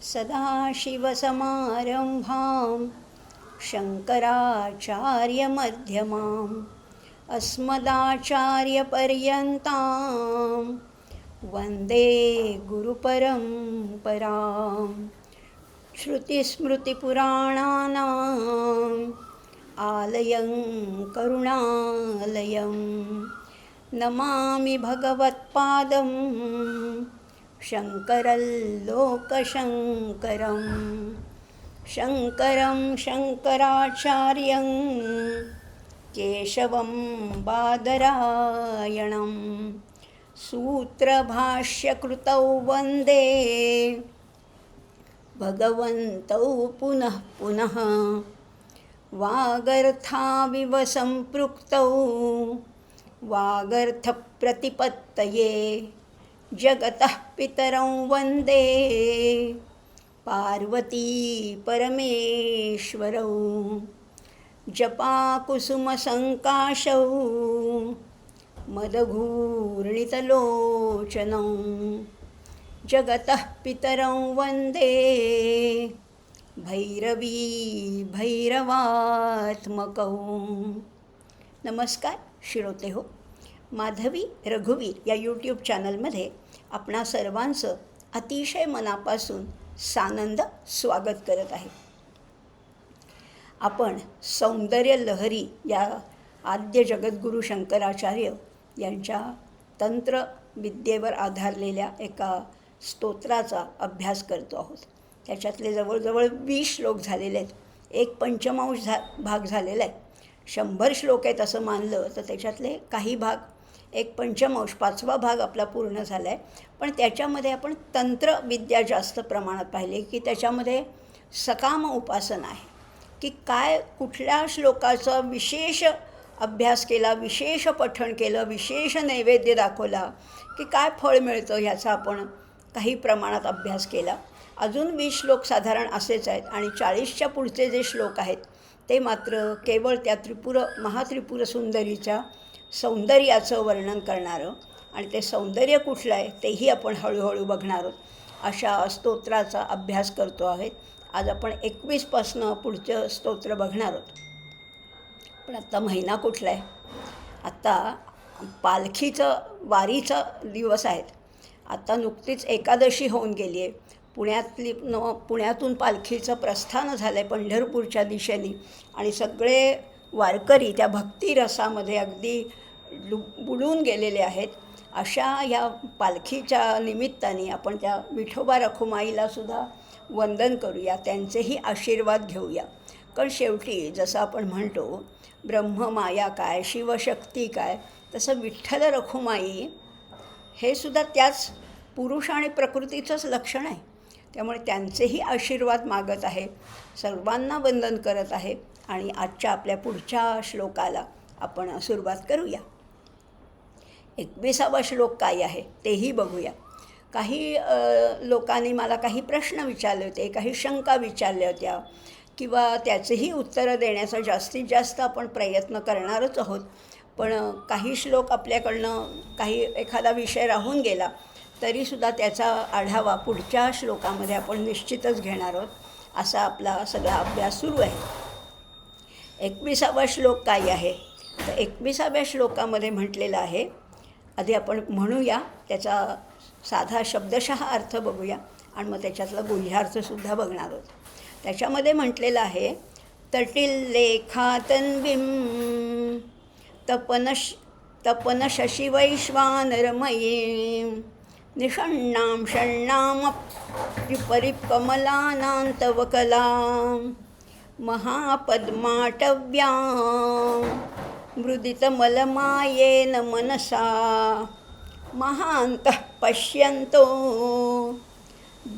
सदाशिवसमारम्भां शङ्कराचार्यमध्यमाम् अस्मदाचार्यपर्यन्तां वन्दे गुरुपरम्पराम्। श्रुतिस्मृतिपुराणानाम् आलयं करुणालयं नमामि भगवत्पादं शङ्करल्लोकशङ्करं शङ्करं शङ्कराचार्यं केशवं बादरायणं सूत्रभाष्यकृतौ वन्दे भगवन्तौ पुनः पुनः वागर्थाविव सम्पृक्तौ वागर्थप्रतिपत्तये जगतः पितरौ वन्दे पार्वती परमेश्वरौ जपाकुसुमसङ्काशौ मदघूर्णितलोचनौ जगतः पितरौ वन्दे भैरवी भैरवात्मकौ। नमस्कार श्रोते हो, माधवी रघुवीर या यूट्यूब चॅनलमध्ये आपणा सर्वांचं अतिशय मनापासून सानंद स्वागत करत आहे। आपण सौंदर्य लहरी या आद्य जगद्गुरू शंकराचार्य यांच्या तंत्र विद्येवर आधारलेल्या एका स्तोत्राचा अभ्यास करतो आहोत। त्याच्यातले जवळजवळ 20 श्लोक झालेले आहेत, एक पंचमांश भाग झालेला आहे। 100 श्लोक आहेत असं मानलं तर त्याच्यातले काही भाग, एक पंचमांश 5वा भाग आपला पूर्ण झाला आहे। पण त्याच्यामध्ये आपण तंत्रविद्या जास्त प्रमाणात पाहिली की त्याच्यामध्ये सकाम उपासना आहे की काय, कुठल्या श्लोकाचा विशेष अभ्यास केला, विशेष पठण केलं, विशेष नैवेद्य दाखवला की काय फळ मिळतं ह्याचा आपण काही प्रमाणात अभ्यास केला। अजून 20 श्लोक साधारण असेच आहेत आणि 40च्या पुढचे जे श्लोक आहेत ते मात्र केवळ त्या महात्रिपुर सुंदरीच्या सौंदर्याचं वर्णन करणारं, आणि ते सौंदर्य कुठलं आहे तेही आपण हळूहळू बघणार आहोत। अशा स्तोत्राचा अभ्यास करतो आहोत। आज आपण 21 पासनं पुढचं स्तोत्र बघणार आहोत। पण आत्ता महिना कुठला आहे? आत्ता पालखीचं वारीचा दिवस आहेत। आता नुकतीच एकादशी होऊन गेली आहे। पुण्यातून पालखीचं प्रस्थान झालं आहे पंढरपूरच्या दिशेने आणि सगळे वारकरी त्या भक्तिरसामध्ये अगदी बुडून गेलेले आहेत। अशा या पालखीच्या निमित्ताने आपण त्या विठोबा रखुमाईलासुद्धा वंदन करूया, त्यांचेही आशीर्वाद घेऊया। कारण शेवटी जसं आपण म्हणतो ब्रह्ममाया काय, शिवशक्ती काय, तसं विठ्ठल रखुमाई हे सुद्धा त्याच पुरुष आणि प्रकृतीचंच लक्षण आहे। त्यामुळे त्यांचेही आशीर्वाद मागत आहे, सर्वांना वंदन करत आहे। आणि आजच्या आपल्या पुढच्या श्लोकाला आपण सुरुवात करूया। 21वा श्लोक काय आहे तेही बघूया। काही लोकांनी मला काही प्रश्न विचारले होते, काही शंका विचारल्या होत्या किंवा त्याचेही उत्तरं देण्याचा जास्तीत जास्त आपण प्रयत्न करणारच आहोत। पण काही श्लोक आपल्याकडनं काही एखादा विषय राहून गेला तरीसुद्धा त्याचा आढावा पुढच्या श्लोकामध्ये आपण निश्चितच घेणार आहोत। असा आपला सगळा अभ्यास सुरू आहे। 21वा श्लोक काय आहे तर 21व्या श्लोकामध्ये म्हटलेलं आहे, आधी आपण म्हणूया त्याचा साधा शब्दशः अर्थ बघूया आणि मग त्याच्यातला गुह्यार्थसुद्धा बघणार आहोत। त्याच्यामध्ये म्हटलेलं आहे, तटिल्लेखातन्वीं तपन शशिवैश्वानरमयीं निषण्णां षण्णामप्युपरिकमलानां तव कलां महापद्माटव्यां मृदितमलमायेन मनसा महान्तः पश्यन्तो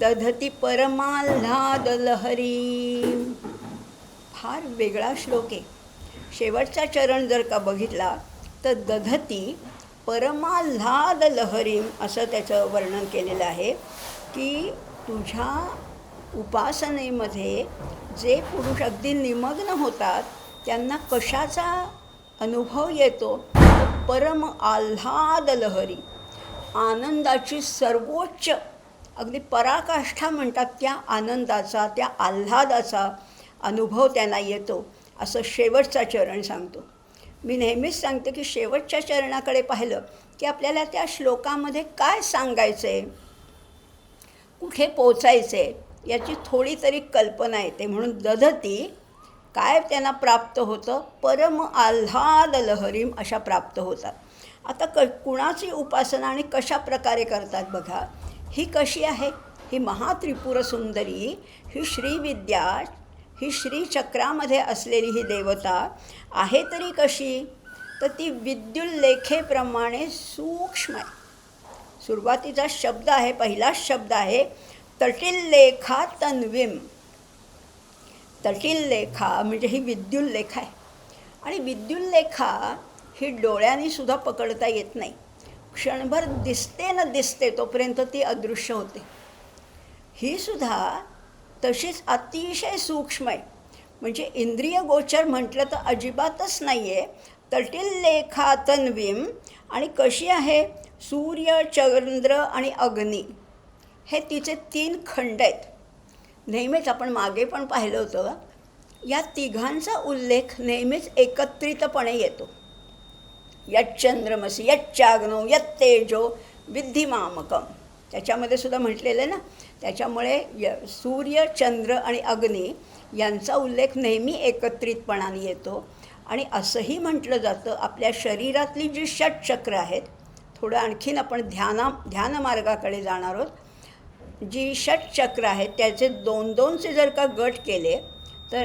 दधती परमाल्हादलहरी। फार वेगळा श्लोक आहे। शेवटचा चरण जर का बघितला तर दधती परमाल्हादलहरीं असं त्याचं वर्णन केलेलं आहे की तुझ्या उपासनेमध्ये जे पुरुष अगदी निमग्न होतात त्यांना कशाचा अनुभव येतो? परम आल्हाद लहरी, आनंदाची सर्वोच्च अगदी पराकाष्ठा म्हणतात त्या आनंदाचा, त्या आल्हादाचा अनुभव त्यांना येतो. असं शेवटचा चरण सांगतो. मी नेहमीच सांगते की शेवटच्या चरणाकडे पाहिलं की आपल्याला त्या श्लोकामध्ये काय सांगायचं आहे, कुठे पोचायचं आहे याची थोडी तरी कल्पना येते. म्हणून दधती काय त्यांना प्राप्त होतं, परम आल्हाद लहरीम अशा प्राप्त होतात. आता कुणाची उपासना आणि कशा प्रकारे करतात बघा. ही कशी आहे, ही महात्रिपुर सुंदरी, ही श्रीविद्या, ही श्रीचक्रामध्ये असलेली ही देवता आहे तरी कशी, तर ती विद्युल्लेखेप्रमाणे सूक्ष्म आहे. सुरुवातीचा शब्द आहे, पहिलाच शब्द आहे तटिल्लेखा तन्वीम. तटिल्लेखा म्हणजे ही विद्युल्लेखा आहे. आणि विद्युल्लेखा ही डोळ्यांनी सुद्धा पकडता येत नाही. क्षणभर दिसते न दिसते तोपर्यंत ती अदृश्य होते. ही सुद्धा तशीच अतिशय सूक्ष्म आहे. म्हणजे इंद्रिय गोचर म्हटलं तर अजिबातच नाही आहे. तटिल्लेखा तन्वीम. आणि कशी आहे, सूर्य, चंद्र आणि अग्नी हे तिचे 3 खंड आहेत. नेहमीच आपण मागे पण पाहिलं होतं, या तिघांचा उल्लेख नेहमीच एकत्रितपणे येतो. यच्चंद्रमसी यच्चाग्नौ यत्तेजो विद्धिमामकम, त्याच्यामध्ये सुद्धा म्हटलेलं आहे ना. त्याच्यामुळे सूर्य, चंद्र आणि अग्नी यांचा उल्लेख नेहमी एकत्रितपणाने येतो. आणि असंही म्हटलं जातं, आपल्या शरीरातली जी षटचक्र आहेत, थोडं आणखीन आपण ध्यानमार्गाकडे जाणार आहोत. जी षटचक्र आहेत त्याचे 2-2चे जर का गट केले तर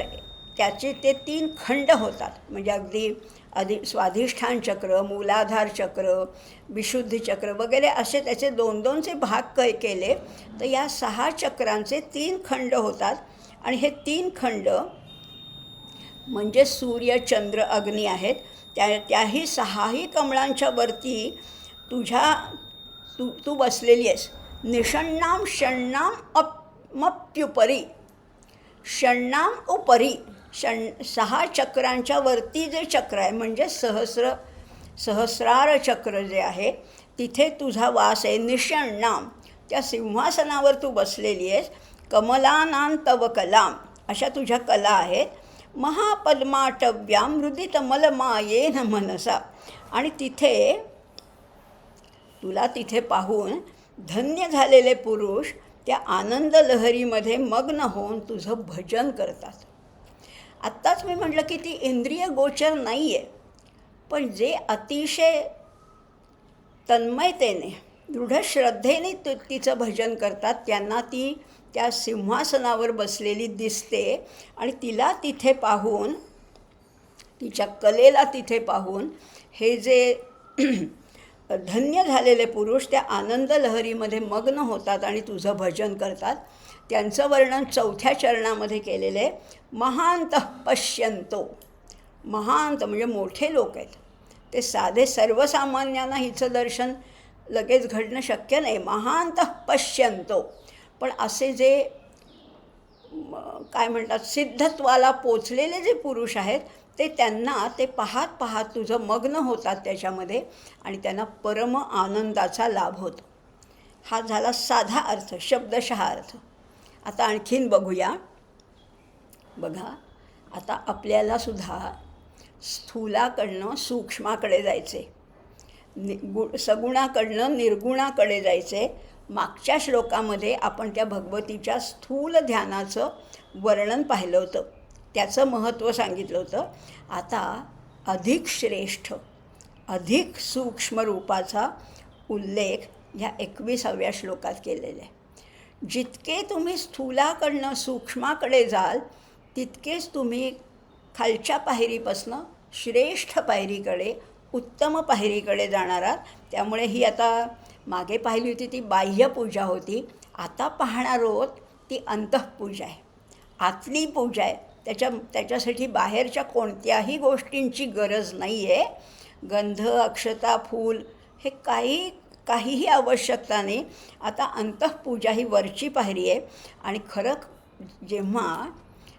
त्याचे ते 3 खंड होतात. म्हणजे अगदी स्वाधिष्ठान चक्र, मूलाधार चक्र, विशुद्धी चक्र वगैरे असे त्याचे 2-2चे भाग केले तर या 6 चक्रांचे 3 खंड होतात. आणि हे 3 खंड म्हणजे सूर्य, चंद्र, अग्नी आहेत. त्याही 6ही कमळांच्या वरती तू बसलेली आहेस. निषण्णाम षण्णाम मप्युपरी. षण्णाम उपरी, 6 चक्रांच्या वरती जे चक्र आहे म्हणजे सहस्रार चक्र जे आहे तिथे तुझा वास आहे. निषण्णाम, त्या सिंहासनावर तू बसलेली आहेस. कमलानां तव कलाम, अशा तुझ्या कला आहेत. महापद्माटव्याम हृदितमलमायेन मनसा. आणि तुला तिथे पाहून धन्य झालेले पुरुष त्या आनंद लहरीमध्ये मग्न होऊन तुझं भजन करतात. आत्ताच मी म्हटलं की ती इंद्रिय गोचर नाही आहे, पण जे अतिशय तन्मयतेने, दृढ श्रद्धेने तिचं भजन करतात त्यांना ती त्या सिंहासनावर बसलेली दिसते. आणि तिला तिथे पाहून, तिच्या कलेला तिथे पाहून हे जे धन्य झालेले पुरुष त्या आनंद लहरीमध्ये मग्न होतात आणि तुझं भजन करतात. त्यांचं वर्णन 4थ्या चरणामध्ये केलेलं आहे. महांतः पश्यंतो. महांत म्हणजे मोठे लोक आहेत, ते साधे सर्वसामान्यांना हिचं दर्शन लगेच घडणं शक्य नाही. महांतः पश्यंतो. पण असे जे काय म्हणतात सिद्धत्वाला पोचलेले जे पुरुष आहेत ते त्यांना ते पाहत पाहत तुझं मग्न होतात त्याच्यामध्ये आणि त्यांना परम आनंदाचा लाभ होतो. हा झाला साधा अर्थ, शब्दशः अर्थ. आता आणखीन बघूया. बघा, आता आपल्याला सुद्धा स्थूलाकडनं सूक्ष्माकडे जायचे, सगुणाकडनं निर्गुणाकडे जायचे. मागच्या श्लोकामध्ये आपण त्या भगवतीच्या स्थूल ध्यानाचं वर्णन पाहिलं होतं, त्याचं महत्त्व सांगितलं होतं. आता अधिक श्रेष्ठ, अधिक सूक्ष्म रूपाचा उल्लेख ह्या 21व्या श्लोकात केलेला आहे. जितके तुम्ही स्थूलाकडनं सूक्ष्माकडे जाल तितकेच तुम्ही खालच्या पायरीपासनं श्रेष्ठ पायरीकडे, उत्तम पायरीकडे जाणार आहात. त्यामुळे ही आता मागे पाहिली होती ती बाह्यपूजा होती, आता पाहणार आहोत ती अंतःपूजा आहे, आतली पूजा आहे. त्याच्यासाठी बाहेरच्या कोणत्याही गोष्टींची गरज नाही आहे. गंध, अक्षता, फूल हे काहीही आवश्यकता नाही. आता अंतःपूजा ही वरची पायरी आहे. आणि खरं जेव्हा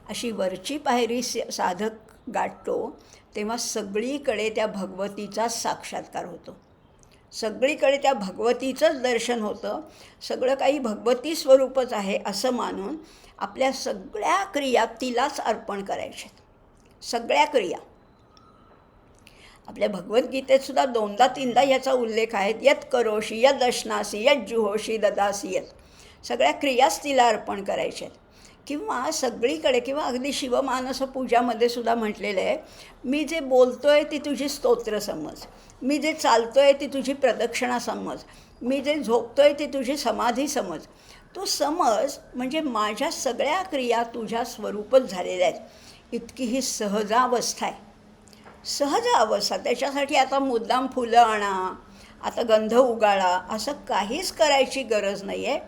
अशी वरची पायरी साधक गाठतो तेव्हा सगळीकडे त्या भगवतीचा साक्षात्कार होतो. सगळीकडे त्या भगवतीचंच दर्शन होतं, सगळं काही भगवती स्वरूपच आहे असं मानून आपल्या सगळ्या क्रिया तिलाच अर्पण करायच्या. सगळ्या क्रिया आपल्या भगवद्गीतेत सुद्धा 2दा-3दा याचा उल्लेख आहे. यत करोशी यद अश्नासी यत जुहोशी ददासी यत. सगळ्या क्रियाच तिला अर्पण करायच्या आहेत. किंवा सगळीकडे किंवा अगदी शिवमानस पूजामध्ये सुद्धा म्हटलेलं आहे, मी जे बोलतो आहे ती तुझी स्तोत्र समज, मी जे चालतो आहे ती तुझी प्रदक्षिणा समज, मी जे झोपतो आहे ती तुझी समाधी समज. तो समज म्हणजे माझ्या सगळ्या क्रिया तुझ्या स्वरूपच झालेल्या आहेत. इतकी ही सहजावस्था आहे. सहज अवस्था. त्याच्यासाठी आता मुद्दाम फुलं आणा, आता गंध उगाळा, असं काहीच करायची गरज नाही आहे.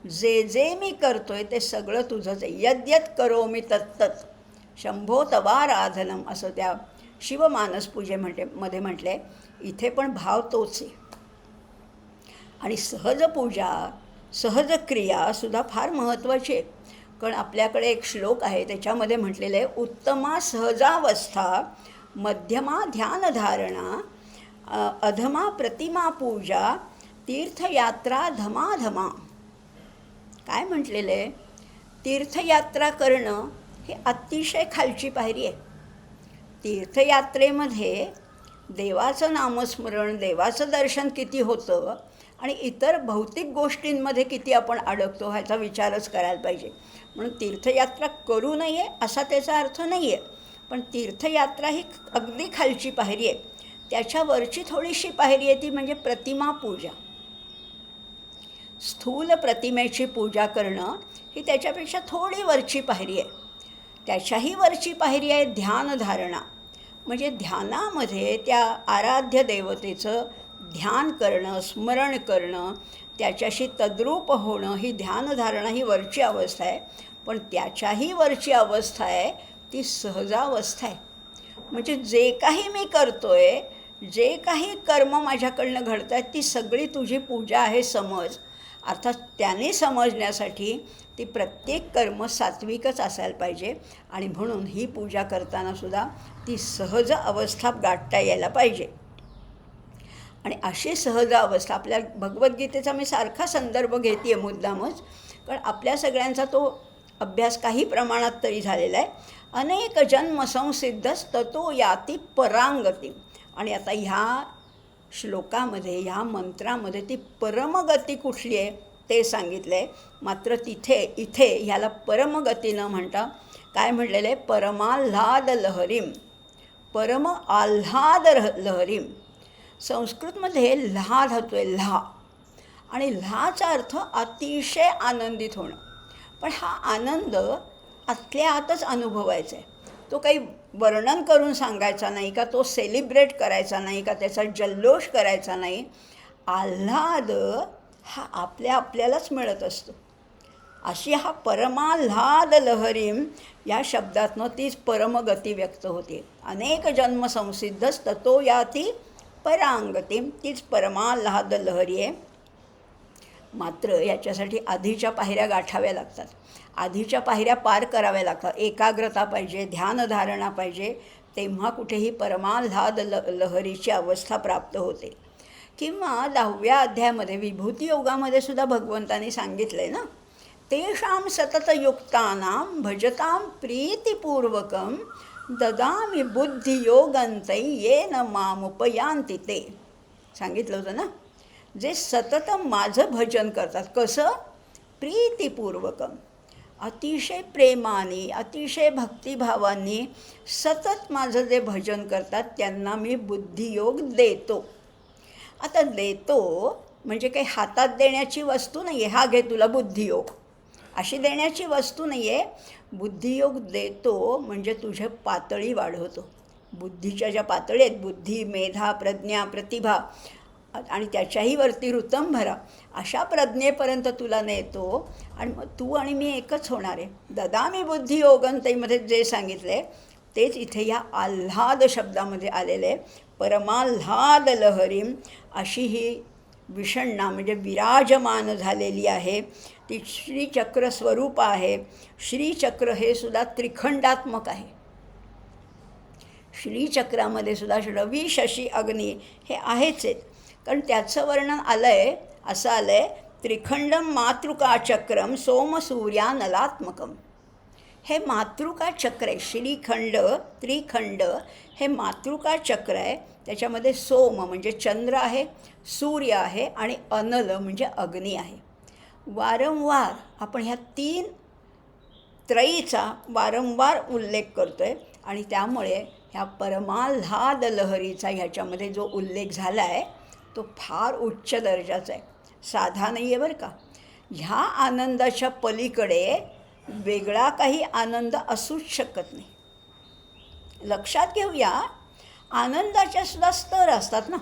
जे जे मी करतो आहे ते सगळं तुझंच आहे. यद्यत करोमि तत्तत शंभो तवाराधनम असं त्या शिवमानस मध्ये म्हटले. इथे पण भाव तोच आहे. आणि सहज पूजा, सहज क्रियासुद्धा फार महत्त्वाची आहे. कारण आपल्याकडे एक श्लोक आहे, त्याच्यामध्ये म्हटलेलं आहे, उत्तमा सहजावस्था, मध्यमा ध्यानधारणा, अधमा प्रतिमा पूजा, तीर्थयात्रा धमाधमा. काय म्हटलेलं आहे? तीर्थयात्रा करणं हे अतिशय खालची पायरी आहे. तीर्थयात्रेमध्ये देवाचं नामस्मरण, देवाचं दर्शन किती होतं आणि इतर भौतिक गोष्टींमध्ये किती आपण अडकतो ह्याचा विचारच करायला पाहिजे. म्हणून तीर्थयात्रा करू नये असा त्याचा अर्थ नाही आहे, पण तीर्थयात्रा ही अगदी खालची पायरी आहे. त्याच्यावरची थोडीशी पायरी आहे ती म्हणजे प्रतिमा पूजा. स्थूल प्रतिमेची पूजा करणं ही त्याच्यापेक्षा थोडी वरची पायरी आहे. त्याच्याही वरची पायरी आहे ध्यानधारणा. म्हणजे ध्यानामध्ये त्या आराध्य देवतेचं ध्यान करणं, स्मरण करणं, त्याच्याशी तद्रूप होणं, ही ध्यानधारणा ही वरची अवस्था आहे. पण त्याच्याही वरची अवस्था आहे ती सहजावस्था आहे. म्हणजे जे काही मी करतो आहे, जे काही कर्म माझ्याकडनं घडत आहेत ती सगळी तुझी पूजा आहे समज. अर्थात त्याने समजण्यासाठी ती प्रत्येक कर्म सात्विकच असायला पाहिजे. आणि म्हणून ही पूजा करतानासुद्धा ती सहज अवस्था गाठता यायला पाहिजे. आणि अशी सहज अवस्था आपल्या भगवद्गीतेचा मी सारखा संदर्भ घेते आहे मुद्दामच, कारण आपल्या सगळ्यांचा तो अभ्यास काही प्रमाणात तरी झालेला आहे. अनेक जन्म संसिद्धस्ततो याती परांगती. आणि आता ह्या श्लोकामध्ये, ह्या मंत्रामध्ये ती परमगती कुठली आहे ते सांगितलं आहे. मात्र इथे ह्याला परमगती न म्हणता काय म्हटलेलं आहे? परमाल्हाद लहरीम, परम आल्हाद लहरीम. संस्कृतमध्ये ल्हाद होतोय, ल्हा, आणि ल्हाचा अर्थ अतिशय आनंदित होणं. पण हा आनंद आतल्या आतच अनुभवायचा आहे. तो काही वर्णन करून सांगायचा नाही का, तो सेलिब्रेट करायचा नाही का, त्याचा जल्लोष करायचा नाही. आल्हाद हा आपल्यालाच मिळत असतो. अशी हा परमाल्हाद लहरीम या शब्दातनं तीच परमगती व्यक्त होते. अनेक जन्म संसिद्धस ततो याती परांगती, तीच परमाल्हाद लहरी आहे. मात्र याच्यासाठी आधीच्या पायऱ्या गाठाव्या लागतात, आधीच्या पायऱ्या पार कराव्या लागतात. एकाग्रता पाहिजे, ध्यानधारणा पाहिजे, तेव्हा कुठेही परमाल्हाद लहरीची अवस्था प्राप्त होते. किंवा 10व्या अध्यायामध्ये विभूती योगामध्ये सुद्धा भगवंतांनी सांगितलं आहे ना, तेषां सततयुक्तानां भजतां प्रीतिपूर्वकं ददामि बुद्धियोगंतै येन मामुपयांति ते. सांगितलं होतं ना, जे सतत माझं भजन करतात. कसं? प्रीतिपूर्वकं, अतिशय प्रेमाने, अतिशय भक्तिभावांनी सतत माझं जे भजन करतात त्यांना मी बुद्धियोग देतो. आता देतो म्हणजे काही हातात देण्याची वस्तू नाही आहे, हा घे तुला बुद्धियोग अशी देण्याची वस्तू नाही आहे. बुद्धियोग देतो म्हणजे तुझ्या पातळी वाढवतो. बुद्धीच्या ज्या पातळी आहेत, बुद्धी, मेधा, प्रज्ञा, प्रतिभा आणि त्याच्याही वरती ऋतंभरा, अशा प्रज्ञेपर्यंत तुला नेतो. आणि मग तू आणि मी एकच होणार आहे. ददामी बुद्धियोगंतैमध्ये जे सांगितले तेच इथे या आल्हाद शब्दामध्ये आलेलं आहे. परमाल्हाद लहरीम अशी ही विषण्णा म्हणजे विराजमान झालेली आहे. ती श्रीचक्र स्वरूप आहे. श्रीचक्र हे सुद्धा त्रिखंडात्मक आहे. श्रीचक्रामध्ये सुद्धा रवी, शशी, अग्नी हे आहेच आहेत. कारण त्याचं वर्णन आलं आहे, असं आलं आहे, त्रिखंडम मातृकाचक्रम सोमसूर्यानलात्मकम. हे मातृका चक्र आहे. श्रीखंड, त्रिखंड हे मातृका चक्र आहे. त्याच्यामध्ये सोम म्हणजे चंद्र आहे, सूर्य आहे आणि अनल म्हणजे अग्नी आहे. वारंवार आपण ह्या 3 त्रयीचा वारंवार उल्लेख करतो आहे आणि त्यामुळे ह्या परमाल्हाद लहरीचा ह्याच्यामध्ये जो उल्लेख झाला आहे तो फार उच्च दर्जाचा आहे, साधा नाही आहे बरं का. ह्या आनंदाच्या पलीकडे वेगळा काही आनंद असूच शकत नाही. लक्षात घेऊया, आनंदाच्या सुद्धा स्तर असतात ना.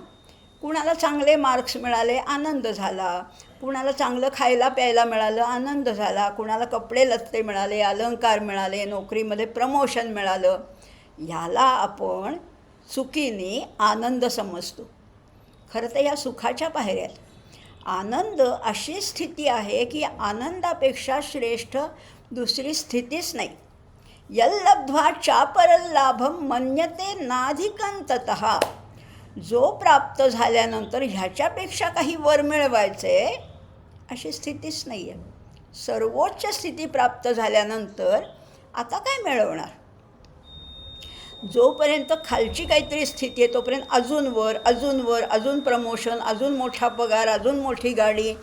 कुणाला चांगले मार्क्स मिळाले, आनंद झाला. कुणाला चांगलं खायला प्यायला मिळालं, आनंद झाला. कुणाला कपडे लत्ते मिळाले, अलंकार मिळाले, नोकरीमध्ये प्रमोशन मिळालं. ह्याला आपण चुकीने आनंद समजतो. खरं तर या सुखाच्या पायऱ्या आहेत. आनंद अशी स्थिती आहे की आनंदापेक्षा श्रेष्ठ दुसरी स्थितीच नाही. यल्लब्ध्वा चापरल्लाभम मन्यते नाधिकंततः. जो प्राप्त झाल्यानंतर ह्याच्यापेक्षा काही वर मिळवायचे अशी स्थितीच नाही आहे. सर्वोच्च स्थिती प्राप्त झाल्यानंतर आता काय मिळवणार. जोपर्यंत खालची काहीतरी स्थिती आहे तोपर्यंत अजून वर, अजून वर, अजून प्रमोशन, अजून मोठा पगार, अजून मोठी गाडी,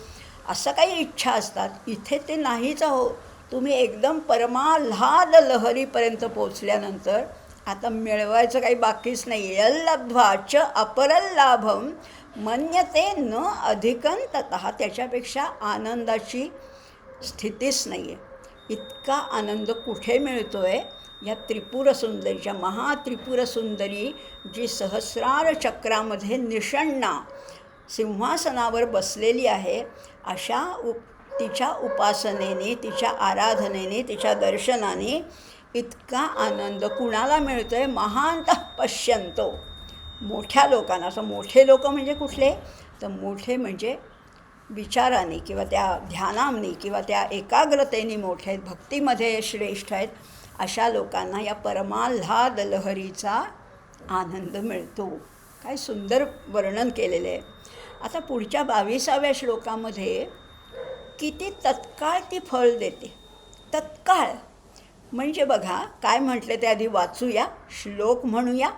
असं काही इच्छा असतात. इथे ते नाहीच आहो. तुम्ही एकदम परमाल्हाद लहरीपर्यंत पोचल्यानंतर आता मिळवायचं काही बाकीच नाही. यल्लब्ध्वा च अपरल्लाभम मन्यते न अधिकंततः. त्याच्यापेक्षा आनंदाची स्थितीच नाही आहे. इतका आनंद कुठे मिळतो आहे. या त्रिपुरसुंदरीच्या, महात्रिपुरसुंदरी जी सहस्रार चक्रामध्ये निषण्णा सिंहासनावर बसलेली आहे, अशा तिच्या उपासनेने, तिच्या आराधनेने, तिच्या दर्शनाने इतका आनंद कुणाला मिळतो आहे. महांतः पश्यंतो. मोठ्या लोकांना. असं मोठे लोक म्हणजे कुठले, तर मोठे म्हणजे विचाराने किंवा त्या ध्यानाने किंवा त्या एकाग्रतेने मोठे आहेत, भक्तीमध्ये श्रेष्ठ आहेत, अशा लोकांना या परमाल्हाद लहरीचा आनंद मिळतो. काय सुंदर वर्णन केलेलं आहे. आता पुढच्या 22व्या श्लोकामध्ये किती तत्काळ ती फळ देते. तत्काळ म्हणजे बघा काय म्हटलं ते आधी वाचूया, श्लोक म्हणूया,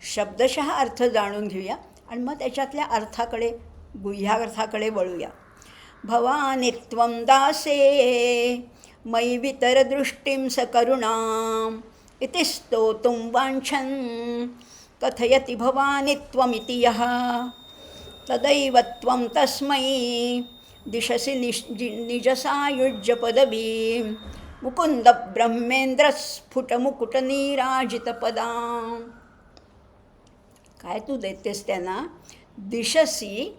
शब्दशः अर्थ जाणून घेऊया आणि मग त्याच्यातल्या अर्थाकडे, गुह्यार्थाकडे वळूया. भवानी त्वं दासे मयि वितरदृष्टिं सकरुणाम् इति स्तोतुं वाञ्छन् कथयति भवानी त्वमिति यः तदैव त्वं तस्मै दिशसि निजसायुज्य पदवीं मुकुंद ब्रह्मेंद्र स्फुटमुकुटनीराजितपदा. काय तू देतेस त्यांना. दिशसी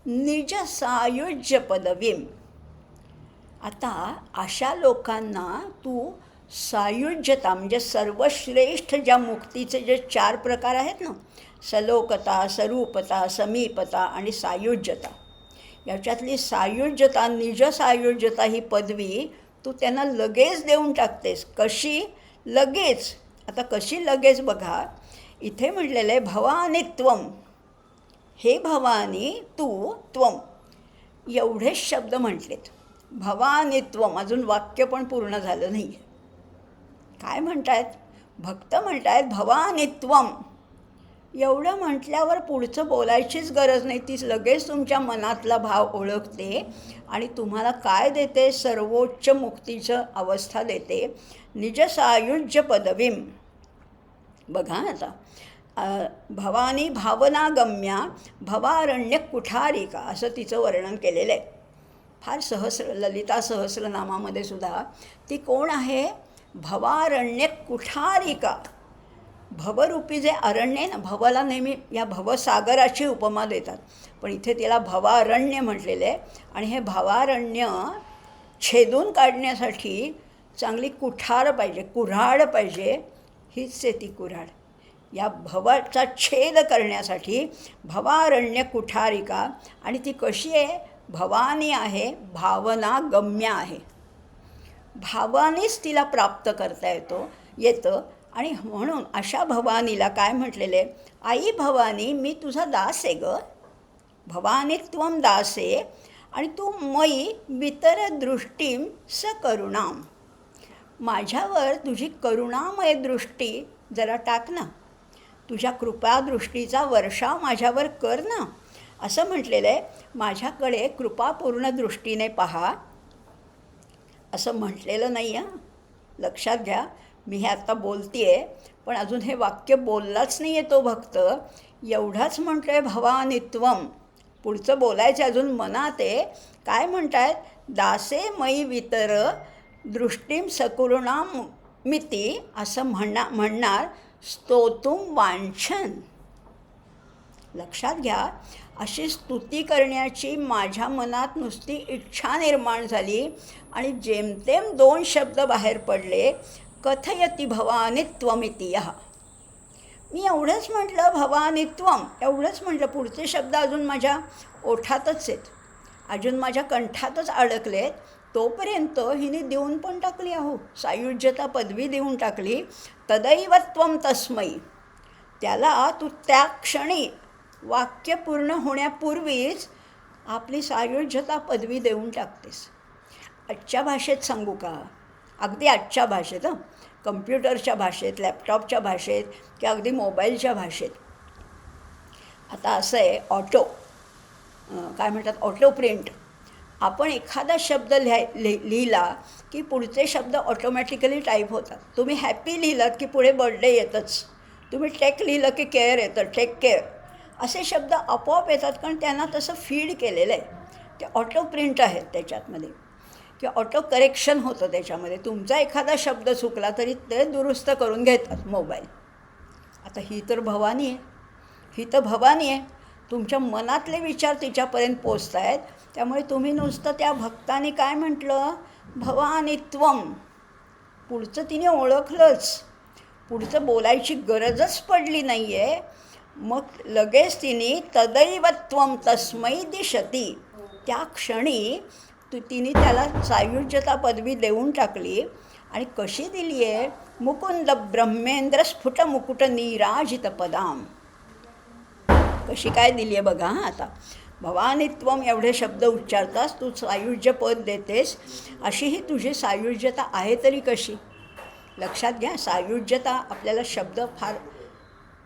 निज सायुज्य पदवीं. आता अशा लोकांना तू सायुज्यता म्हणजे सर्वश्रेष्ठ ज्या मुक्तीचे जे 4 प्रकार आहेत ना, सलोकता, सरूपता, समीपता आणि सायुज्यता, याच्यातली सायुज्यता, निज सायुज्यता ही पदवी तू त्यांना लगेच देऊन टाकतेस. कशी लगेच. आता कशी लगेच बघा, इथे म्हटलेलं आहे भवानी त्वं. हे भवानी तू, त्वं एवढेच शब्द म्हटलेत. भवानी त्वं, अजून वाक्य पण पूर्ण झालं नाही. काय म्हणतायत भक्त, म्हणतायत भवानी त्वं. एवढं म्हटल्यावर पुढचं बोलायचीच गरज नाही. तीच लगेच तुमच्या मनातला भाव ओळखते आणि तुम्हाला काय देते, सर्वोच्च मुक्तीचं अवस्था देते. निज सायुज्य पदवीं. बघा आता भवानी भावनागम्या भवारण्य कुठारिका असं तिचं वर्णन केलेलं आहे. फार ललिता सहस्रनामामध्ये सुद्धा ती कोण आहे. भवारण्य कुठारिका. भवरूपी जे अरण्य आहे ना, भवला नेहमी या भवसागराची उपमा देतात, पण इथे तिला भवारण्य म्हटलेलं आहे. आणि हे भवारण्य छेदून काढण्यासाठी चांगली कुठार पाहिजे, कुऱ्हाड पाहिजे. हीच आहे ती कुऱ्हाड. या भवाचा छेद करण्यासाठी भवारण्य कुठारिका. आणि ती कशी आहे. भवानी आहे, भावना गम्य आहे. भावानीच तिला प्राप्त करता येतं. आणि म्हणून अशा भवानीला काय म्हटलेलं आहे. आई भवानी, मी तुझा दास आहे ग. भवानी त्वं दासे आणि तू मयी वितरदृष्टीं सकरुणाम. माझ्यावर तुझी करुणामय दृष्टी जरा टाक ना, तुझ्या कृपादृष्टीचा वर्षाव माझ्यावर कर ना. असं म्हटलेलं आहे, माझ्याकडे कृपापूर्ण दृष्टीने पहा असं म्हटलेलं नाही आहे. लक्षात घ्या, मी हे आत्ता बोलते आहे पण अजून हे वाक्य बोललाच नाही आहे तो भक्त, एवढाच म्हटलं आहे भवानीत्वम. पुढचं बोलायचं अजून मनात आहे. काय म्हणतायत, दासे मयी वितर दृष्टीम सकुरुणाम मिती असं म्हणणार स्तोतुम वांछन. लक्षात घ्या, अशी स्तुती करण्याची माझ्या मनात नुसती इच्छा निर्माण झाली आणि जेमतेम 2 शब्द बाहेर पडले, कथयती भवानी त्वमिती. मी एवढंच म्हटलं भवानी त्वम, एवढंच म्हटलं. पुढचे शब्द अजून माझ्या ओठातच आहेत, अजून माझ्या कंठातच अडकलेत. तोपर्यंत हिने देऊन पण टाकली, सायुज्यता पदवी देऊन टाकली. तदैव त्वं तस्मै, त्याला तू त्या क्षणी वाक्य पूर्ण होण्यापूर्वीच आपली सायुज्यता पदवी देऊन टाकतेस. आजच्या भाषेत सांगू का, अगदी आजच्या भाषेत, कम्प्युटरच्या भाषेत, लॅपटॉपच्या भाषेत किंवा अगदी मोबाईलच्या भाषेत. आता असं आहे, काय म्हणतात, ऑटो प्रिंट. आपण एखादा शब्द लिहिला की पुढचे शब्द ऑटोमॅटिकली टाईप होतात. तुम्ही हॅपी लिहिलात की पुढे बर्थडे येतच. तुम्ही टेक लिहिलं की केअर येतं, टेक केअर. असे शब्द आपोआप येतात, कारण त्यांना तसं फीड केलेलं आहे. ते ऑटो प्रिंट आहेत त्याच्यातमध्ये, किंवा ऑटो करेक्शन होतं त्याच्यामध्ये. तुमचा एखादा शब्द चुकला तरी ते दुरुस्त करून घेतात मोबाईल. आता ही तर भवानी आहे, ही तर भवानी आहे. तुमच्या मनातले विचार तिच्यापर्यंत पोचत आहेत. त्यामुळे तुम्ही नुसतं त्या भक्ताने काय म्हटलं, भवानीत्वम, पुढचं तिने ओळखलंच, पुढचं बोलायची गरजच पडली नाही आहे. मग लगेच तिने तदैवत्वम तस्मै दिशती, त्या क्षणी तिने त्याला सायुज्यता पदवी देऊन टाकली. आणि कशी दिली आहे, मुकुंद ब्रह्मेंद्र स्फुट मुकुट नीराजित पदाम. कशी काय दिली आहे बघा. आता भवानीत्वम एवढे शब्द उच्चारतास, तू सायुज्य पद देतेस. अशी ही तुझी सायुज्यता आहे तरी कशी. लक्षात घ्या, सायुज्यता आपल्याला शब्द फार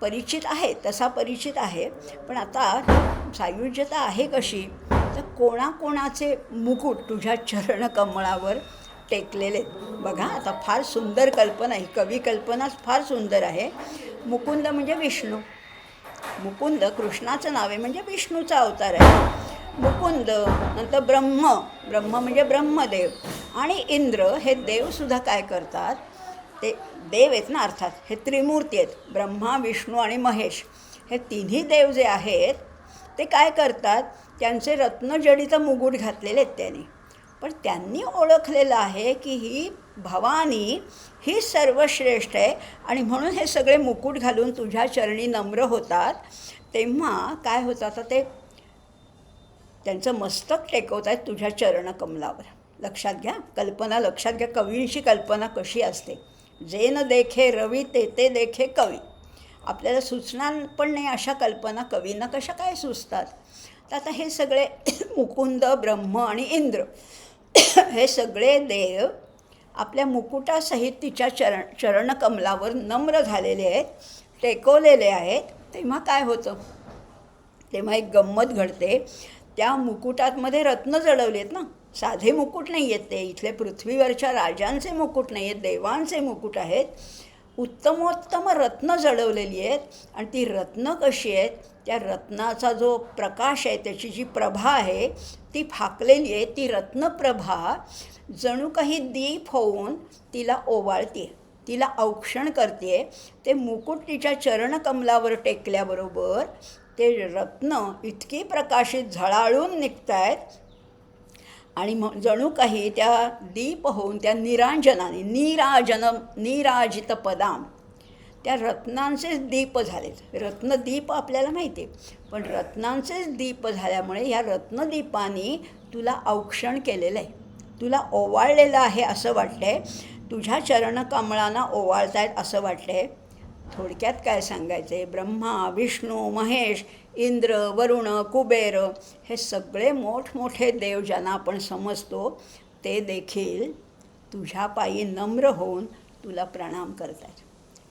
परिचित आहे, तसा परिचित आहे. पण आता सायुज्यता आहे कशी, तर कोणाकोणाचे मुकुट तुझ्या चरणकमळावर टेकलेले बघा. आता फार सुंदर कल्पना आहे, कवी कल्पनाच फार सुंदर आहे. मुकुंद म्हणजे विष्णू, मुकुंद कृष्णाचं नाव आहे, म्हणजे विष्णूचा अवतार आहे मुकुंद. नंतर ब्रह्म, ब्रह्म म्हणजे ब्रह्मदेव. आणि इंद्र हे देवसुद्धा काय करतात, ते देव आहेत ना, अर्थात हे त्रिमूर्ती आहेत, ब्रह्मा विष्णू आणि महेश. हे तिन्ही देव जे आहेत ते काय करतात, त्यांचे रत्नजडित मुकुट घातलेले आहेत त्यांनी. पण त्यांनी ओळखलेलं आहे की ही भवानी ही सर्वश्रेष्ठ आहे, आणि म्हणून हे सगळे मुकुट घालून तुझ्या चरणी नम्र होतात. तेव्हा काय होतं, आता ते त्यांचं मस्तक टेकवत आहेत तुझ्या चरणकमलावर. लक्षात घ्या, कल्पना लक्षात घ्या, कवींची कल्पना कशी असते. जे न देखे रवी ते देखे कवी. आपल्याला सुचणार पण नाही अशा कल्पना कवींना कशा काय सुचतात. तर आता हे सगळे मुकुंद, ब्रह्म आणि इंद्र हे सगळे देव आपल्या मुकुटासहित तिच्या चरणकमलावर नम्र झालेले आहेत, टेकवलेले आहेत. तेव्हा काय होतं, तेव्हा एक गंमत घडते. त्या मुकुटातमध्ये रत्न जडवले आहेत ना, साधे मुकुट नाही आहेत ते, इथले पृथ्वीवरच्या राजांचे मुकुट नाही आहेत, देवांचे मुकुट आहेत. उत्तमोत्तम रत्न जडवलेली आहेत. आणि ती रत्न कशी आहेत, त्या रत्नाचा जो प्रकाश आहे, त्याची जी प्रभा आहे ती फाकलेली आहे. ती रत्नप्रभा जणू काही दीप होऊन तिला ओवाळते, तिला औक्षण करते. ते मुकुट तिच्या चरणकमलावर टेकल्याबरोबर ते रत्न इतकी प्रकाशित झळाळून निघत आहेत, आणि जणू काही त्या दीप होऊन त्या निरांजनाने, नीराजित पदाम, त्या रत्नांचेच दीप झालेत. रत्नदीप आपल्याला माहिती आहे, पण रत्नांचेच दीप झाल्यामुळे ह्या रत्नदीपाने तुला औक्षण केलेलं आहे, तुला ओवाळलेलं आहे असं वाटतं आहे. तुझ्या चरणकमळांना ओवाळत आहेत असं वाटतं आहे. थोडक्यात काय सांगायचं आहे, ब्रह्मा विष्णू महेश इंद्र, वरुण, कुबेर हे सगळे मोठमोठे देव ज्यांना आपण समजतो ते देखील तुझ्या पायी नम्र होऊन तुला प्रणाम करतात.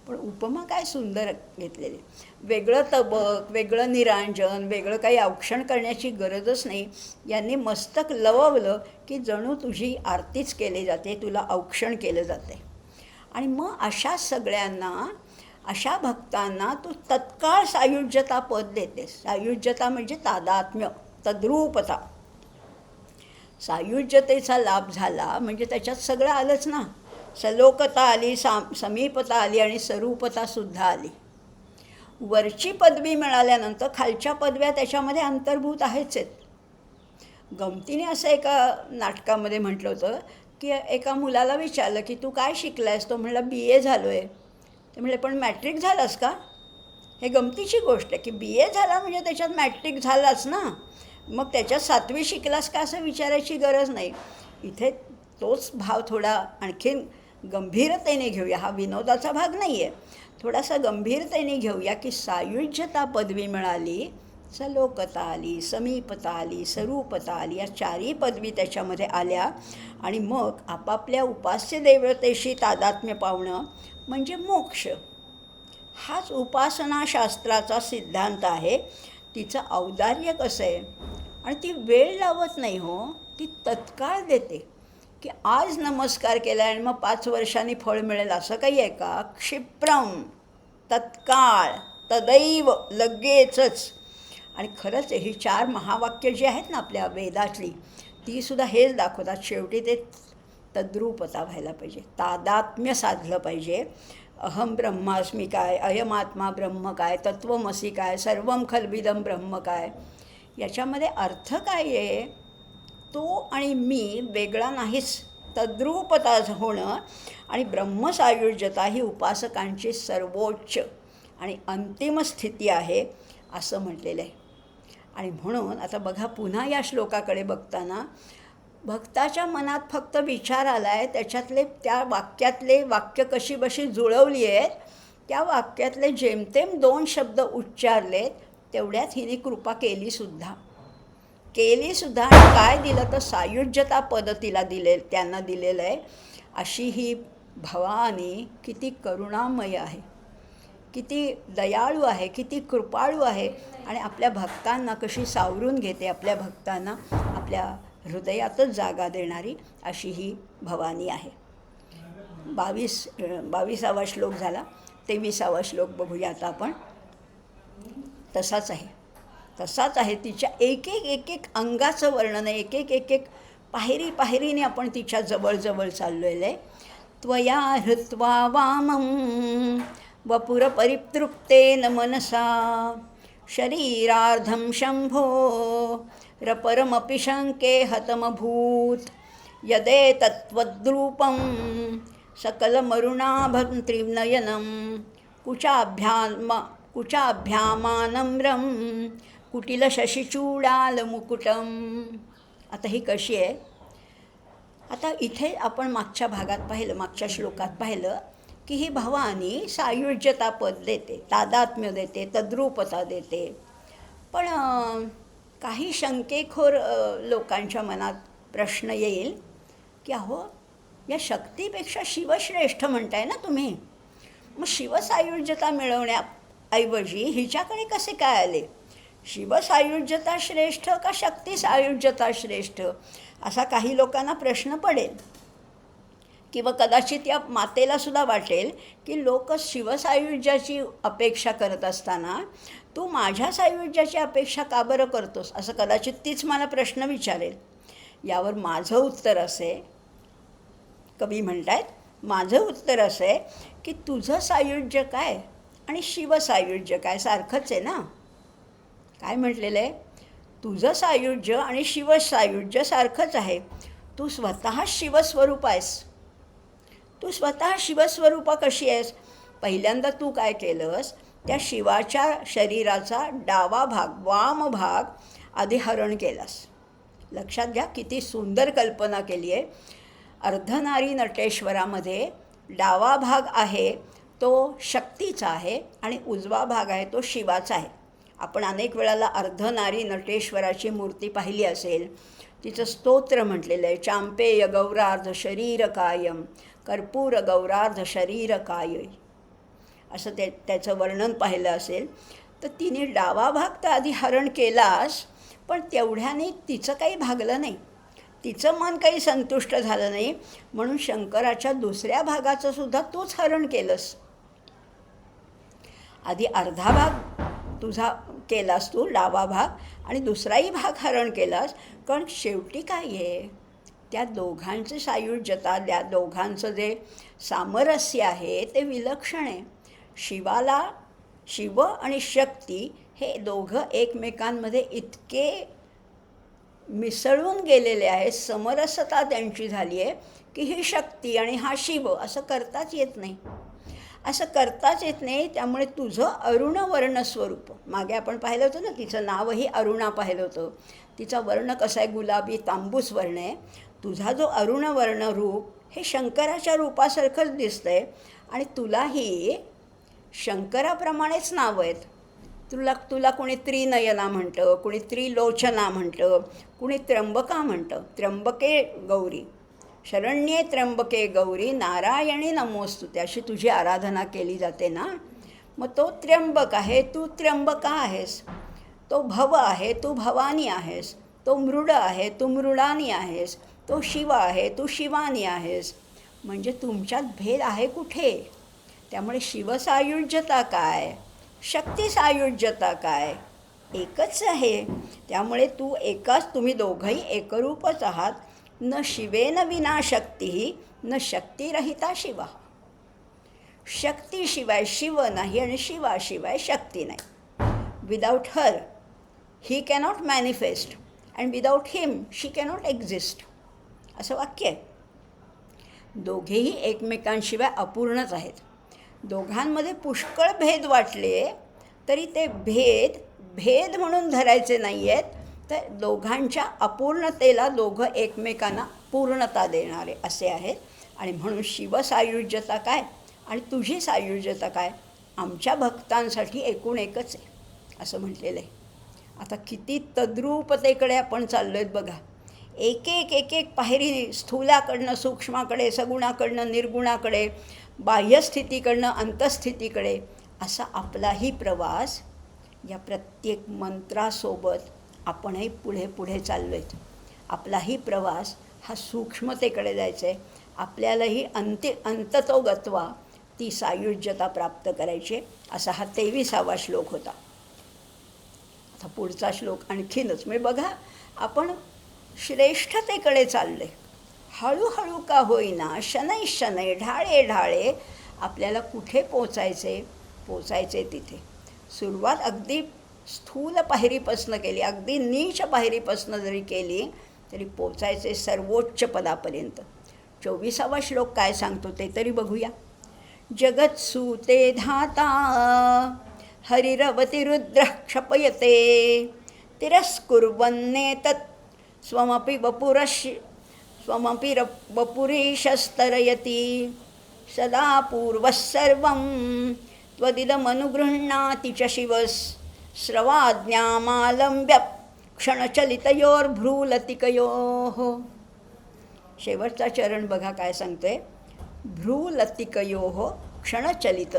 पण उपमा काय सुंदर घेतलेली. वेगळं तबक, वेगळं निरांजन, वेगळं काही औक्षण करण्याची गरजच नाही. यांनी मस्तक लववलं की जणू तुझी आरतीच केली जाते, तुला औक्षण केलं जाते. आणि मग अशा सगळ्यांना, अशा भक्तांना तू तत्काळ सायुज्यता पद देतेस. सायुज्यता म्हणजे तादात्म्य, तद्रूपता. सायुज्यतेचा लाभ झाला म्हणजे त्याच्यात सगळं आलंच ना. सलोकता आली, समीपता आली आणि स्वरूपतासुद्धा आली. वरची पदवी मिळाल्यानंतर खालच्या पदव्या त्याच्यामध्ये अंतर्भूत आहेच आहेत. गमतीने असं एका नाटकामध्ये म्हटलं होतं की एका मुलाला विचारलं की तू काय शिकला आहेस? तो म्हणला BA झालो आहे. ते म्हणले पण मॅट्रिक झालास का? हे गमतीची गोष्ट आहे की BA झाला म्हणजे त्याच्यात मॅट्रिक झालाच ना. मग त्याच्यात 7वी शिकलास का असं विचारायची गरज नाही. इथे तोच भाव थोडा आणखीन गंभीरतेने घेऊया. हा विनोदाचा भाग नाही आहे. थोडासा गंभीरतेने घेऊया की सायुज्यता पदवी मिळाली, सलोकता आली, समीपता आली, स्वरूपता आली, या 4ही पदवी त्याच्यामध्ये आल्या. आणि मग आपापल्या उपास्य देवतेशी तादात्म्य पावणं म्हणजे मोक्ष. हाच उपासनाशास्त्राचा सिद्धांत आहे. तिचं औदार्य कसं आहे, आणि ती वेळ लावत नाही हो, ती तत्काळ देते. की आज नमस्कार केला आणि मग 5 वर्षांनी फळ मिळेल असं काही आहे का? क्षिप्रम, तत्काळ, तदैव, लगेचच. आणि खरंच ही 4 महावाक्य जी आहेत ना आपल्या वेदातली, तीसुद्धा हेच दाखवतात. शेवटी ते तद्रूपता व्हायला पाहिजे, तादात्म्य साधलं पाहिजे. अहम ब्रह्मास्मी काय, अयमात्मा ब्रह्म काय, तत्वमसी काय, सर्वम खल्विदम ब्रह्म काय, याच्यामध्ये अर्थ काय आहे? तो आणि मी वेगळा नाहीच. तद्रूपता होणं आणि ब्रह्मसायुज्यता ही उपासकांची सर्वोच्च आणि अंतिम स्थिती आहे असं म्हटलेलं आहे. आणि म्हणून आता बघा, पुन्हा या श्लोकाकडे बघताना भक्ताच्या मनात फक्त विचार आला आहे, त्याच्यातले त्या वाक्यातले वाक्य कशी बशी जुळवली आहेत, त्या वाक्यातले जेमतेम 2 शब्द उच्चारलेत, तेवढ्यात हिने कृपा केलीसुद्धा. आणि काय दिलं तर सायुज्यता पद तिला त्यांना दिलेलं आहे. अशी ही भवानी किती करुणामय आहे, किती दयाळू आहे, किती कृपाळू आहे. आणि आपल्या भक्तांना कशी सावरून घेते, आपल्या भक्तांना आपल्या हृदयातच जागा देणारी अशी ही भवानी आहे. 22वा श्लोक झाला. 23वा श्लोक बघूया आता आपण. तसाच आहे तिच्या एक एक अंगाचं वर्णन आहे. एक पायरीने आपण तिच्या जवळ चाललेलं आहे. त्वया हृत्वा वामं वपुरपरितृप्तेन मनसा शरीरार्धं शंभो रपरमपि शङ्के हतमभूत् यदेतत्त्वद्रूपं सकलमरुणाभं त्रिनयनं कुचाभ्यामानम्रं कुटिलशशिचूडालमुकुटम्. आता ही कशी आहे? आता इथे आपण मागच्या भागात पाहिलं, मागच्या श्लोकात पाहिलं की ही भवानी सायुज्यता पद देते, तादात्म्य देते, तद्रूपता देते. पण काही शंकेखोर लोकांच्या मनात प्रश्न येईल की अहो, या शक्तीपेक्षा शिवश्रेष्ठ म्हणताय ना तुम्ही, मग शिवसायुज्यता मिळवण्याऐवजी हिच्याकडे कसे काय आले? शिवसायुज्यता श्रेष्ठ का शक्ती सायुज्यता श्रेष्ठ, असा काही लोकांना प्रश्न पडेल. किंवा कदाचित या मातेलासुद्धा वाटेल की लोक शिवसायुज्याची अपेक्षा करत असताना तू माझ्या सायुज्याची अपेक्षा का बरं करतोस, असं कदाचित तीच मला प्रश्न विचारेल. यावर माझं उत्तर असे, कवी म्हणतायत, माझं उत्तर असं आहे की तुझं सायुज्य काय आणि शिवसायुज्य काय सारखंच आहे ना. काय म्हटलेलं आहे? तुझं सायुज्य आणि शिवसायुज्य सारखंच आहे. तू स्वतः शिवस्वरूप आहेस. तू स्वतः शिवस्वरूपा कशी आहेस? पहिल्यांदा तू काय केलंस, त्या शिवाच्या शरीराचा डावा भाग, वाम भाग आधी हरण केलास. लक्षात घ्या, किती सुंदर कल्पना केली आहे. अर्धनारी नटेश्वरामध्ये डावा भाग आहे तो शक्तीचा आहे आणि उजवा भाग आहे तो शिवाचा आहे. आपण अनेक वेळाला अर्धनारी नटेश्वराची मूर्ती पाहिली असेल. तिचं स्तोत्र म्हटलेलं आहे, चांपेय गौरार्ध शरीर कायम कर्पूर गौरार्ध शरीर काय, असं त्याचं वर्णन पाहिलं असेल. तर तिने डावा भाग तर आधी हरण केलास, पण तेवढ्याने तिचं काही भागलं नाही, तिचं मन काही संतुष्ट झालं नाही, म्हणून शंकराच्या दुसऱ्या भागाचं सुद्धा तूच हरण केलंस. आधी अर्धा भाग तुझा केलास तू, डावा भाग, आणि दुसराही भाग हरण केलास. कारण शेवटी काय आहे, त्या दोघांची सायुज्यता, त्या दोघांचं जे सामरस्य आहे ते विलक्षण आहे. शिव आणि शक्ती हे दोघं एकमेकांमध्ये इतके मिसळून गेलेले आहेत, समरसता त्यांची झाली आहे की ही शक्ती आणि हा शिव असं करताच येत नाही, असं करताच येत नाही. त्यामुळे तुझं अरुणवर्ण स्वरूप, मागे आपण पाहिलं होतं ना, तिचं नावही अरुणा पाहिलं होतं. तिचा वर्ण कसा आहे, गुलाबी तांबूस वर्ण आहे. तुझा जो अरुणवर्ण रूप हे शंकराच्या रूपासारखंच दिसतं आहे, आणि तुलाही शंकराप्रमाणेच नावं आहेत. तुला कुणी त्रिनयना म्हणतं, कुणी त्रिलोचना म्हणतं, कुणी त्र्यंबका म्हणतं. त्र्यंबके गौरी, शरण्ये त्र्यंबके गौरी नारायणी नमोस्तुते, अशी तुझी आराधना केली जाते ना. मग तो त्र्यंबक आहे, तू त्र्यंबका आहेस. तो भव आहे, तू भवानी आहेस. तो मृड आहे, तू मृडानी आहेस. तो शिव आहे, तू शिवानी आहेस. म्हणजे तुमच्यात भेद आहे कुठे? त्यामुळे शिवसायुज्यता काय, शक्ती सायुज्यता काय, एकच आहे. त्यामुळे तुम्ही दोघंही एकरूपच आहात. न शिवेन विना शक्ती, न शक्तिरहिता शिवा. शक्तीशिवाय शिव नाही आणि शिवाशिवाय शक्ती नाही. Without her he cannot manifest and without him she cannot exist, असं वाक्य आहे. दोघेही एकमेकांशिवाय अपूर्णच आहेत. दोघांमध्ये पुष्कळ भेद वाटले तरी ते भेद म्हणून धरायचे नाही आहेत, तर दोघांच्या अपूर्णतेला दोघं एकमेकांना पूर्णता देणारे असे आहेत. आणि म्हणून शिवसायुज्यता काय आणि तुझी सायुज्यता काय, आमच्या भक्तांसाठी एकूण एकच आहे असं म्हटलेलं आहे. आता किती तद्रूपतेकडे आपण चाललो आहेत बघा. एक एक पायरी, स्थूलाकडनं सूक्ष्माकडे, सगुणाकडनं निर्गुणाकडे, बाह्यस्थितीकडनं अंतस्थितीकडे, असा आपलाही प्रवास या प्रत्येक मंत्रासोबत आपणही पुढे पुढे चाललो आहेत. आपलाही प्रवास हा सूक्ष्मतेकडे जायचा आहे. आपल्यालाही अंततो गत्वा ती सायुज्यता प्राप्त करायची. असा हा 23वा श्लोक होता. आता पुढचा श्लोक आणखीनच, म्हणजे बघा आपण श्रेष्ठतेकडे चाललो आहे. हळूहळू का होईना, शनै शनै, ढाळे ढाळे आपल्याला कुठे पोचायचे तिथे. सुरुवात अगदी स्थूल पायरीपासनं केली, अगदी नीच पायरीपासनं जरी केली तरी पोचायचे सर्वोच्च पदापर्यंत. 24वा श्लोक काय सांगतो ते तरी बघूया. जगत्सूते धाता हरिरवती रुद्रः क्षपयते तिरस्कुर्वन्नेतत् स्वमपि वपुरीशस्तरयति सदा पूर्वः सर्वं त्वदिदमनुगृह्णाति च शिवस् स्रवाज्ञामालम्ब्य क्षणचलितयोर्भ्रूलतिकयोः. शेवटचा चरण बघा काय सांगतोय. भ्रूलतिकयोः क्षणचलित,